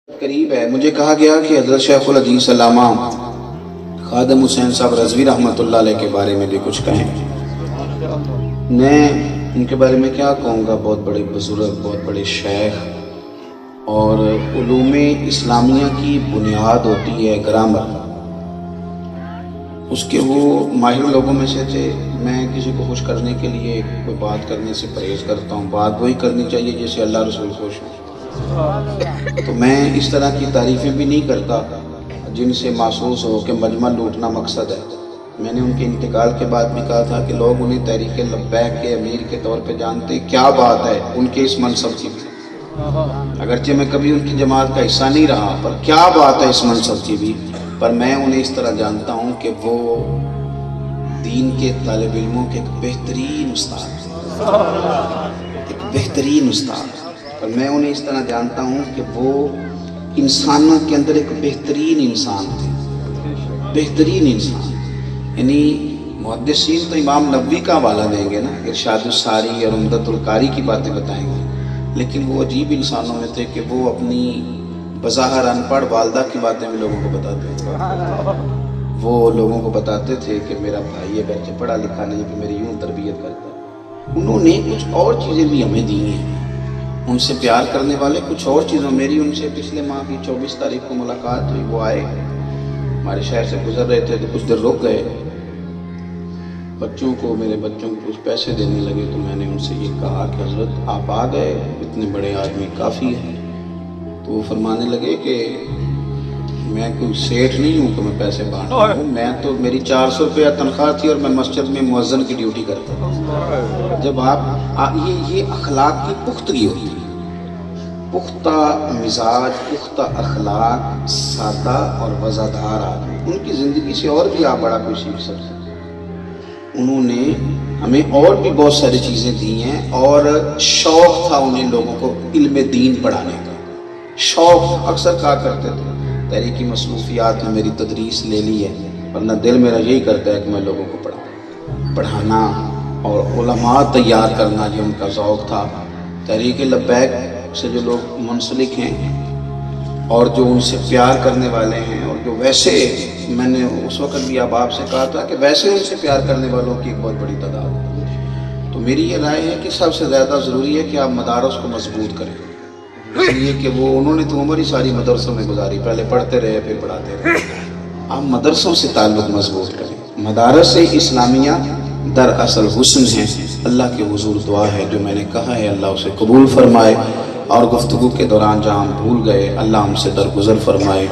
قریب ہے. مجھے کہا گیا کہ حضرت شیخ الحدیث علامہ خادم حسین صاحب رضوی رحمۃ اللہ علیہ کے بارے میں بھی کچھ کہیں. میں ان کے بارے میں کیا کہوں گا؟ بہت بڑے بزرگ، بہت بڑے شیخ، اور علوم اسلامیہ کی بنیاد ہوتی ہے گرامر، اس کے وہ ماہر لوگوں میں سے تھے. میں کسی کو خوش کرنے کے لیے کوئی بات کرنے سے پرہیز کرتا ہوں. بات وہی کرنی چاہیے جیسے اللہ رسول خوش ہوں. تو میں اس طرح کی تعریفیں بھی نہیں کرتا جن سے محسوس ہو کہ مجمع لوٹنا مقصد ہے. میں نے ان کے انتقال کے بعد بھی کہا تھا کہ لوگ انہیں تحریک لبیک کے امیر کے طور پہ جانتے. کیا بات ہے ان کے اس منصب کی بھی، اگرچہ میں کبھی ان کی جماعت کا حصہ نہیں رہا، پر کیا بات ہے اس منصب کی بھی. پر میں انہیں اس طرح جانتا ہوں کہ وہ دین کے طالب علموں کے ایک بہترین استاد، ایک بہترین استاد. اور میں انہیں اس طرح جانتا ہوں کہ وہ انسانوں کے اندر ایک بہترین انسان تھے، بہترین انسان. یعنی محدثین تو امام نبوی کا حوالہ دیں گے نا، ارشاد الساری اور عمدۃ القاری کی باتیں بتائیں گے، لیکن وہ عجیب انسانوں میں تھے کہ وہ اپنی بظاہر ان پڑھ والدہ کی باتیں بھی لوگوں کو بتاتے تھے. وہ لوگوں کو بتاتے تھے کہ میرا بھائی اگرچہ پڑھا لکھا نہیں کہ میری یوں تربیت کرتا. انہوں نے کچھ اور چیزیں بھی ہمیں دی ہیں. ان سے پیار کرنے والے کچھ اور چیزوں. میری ان سے پچھلے ماہ کی 24 تاریخ کو ملاقات ہوئی. وہ آئے ہمارے شہر سے گزر رہے تھے تو کچھ دیر رک گئے. میرے بچوں کو کچھ پیسے دینے لگے تو میں نے ان سے یہ کہا کہ حضرت آپ آ گئے، اتنے بڑے آدمی کافی ہیں. تو وہ فرمانے لگے کہ میں کوئی سیٹھ نہیں ہوں کہ میں پیسے بانٹتا ہوں. میں تو میری 400 روپیہ تنخواہ تھی اور میں مسجد میں مؤذن کی ڈیوٹی کرتا تھا. جب آپ یہ اخلاق کی پختگی ہوتی ہے، پختہ مزاج، پختہ اخلاق، سادہ اور وزادار آدمی، ان کی زندگی سے اور بھی آپ بڑا کچھ سیکھ سکتے ہیں. انہوں نے ہمیں اور بھی بہت ساری چیزیں دی ہیں، اور شوق تھا انہیں لوگوں کو علم دین پڑھانے کا. شوق اکثر کہا کرتے تھے تحریکی مصروفیات میں میری تدریس لے لی ہے، ورنہ دل میرا یہی کرتا ہے کہ میں لوگوں کو پڑھانا اور علماء تیار کرنا. یہ ان کا ذوق تھا. تحریک لبیک سے جو لوگ منسلک ہیں اور جو ان سے پیار کرنے والے ہیں، اور جو ویسے، میں نے اس وقت بھی آپ سے کہا تھا کہ ویسے ان سے پیار کرنے والوں کی ایک بہت بڑی تعداد ہے. تو میری یہ رائے ہے کہ سب سے زیادہ ضروری ہے کہ آپ مدارس کو مضبوط کریں، اس لیے کہ انہوں نے تو عمر ہی ساری مدرسوں میں گزاری، پہلے پڑھتے رہے پھر پڑھاتے رہے. آپ مدرسوں سے تعلق مضبوط کریں. مدارس اسلامیہ دراصل حسن ہے. اللہ کے حضور دعا ہے جو میں نے کہا ہے اللہ اسے قبول فرمائے، اور گفتگو کے دوران جہاں ہم بھول گئے اللہ ہم سے درگزر فرمائے.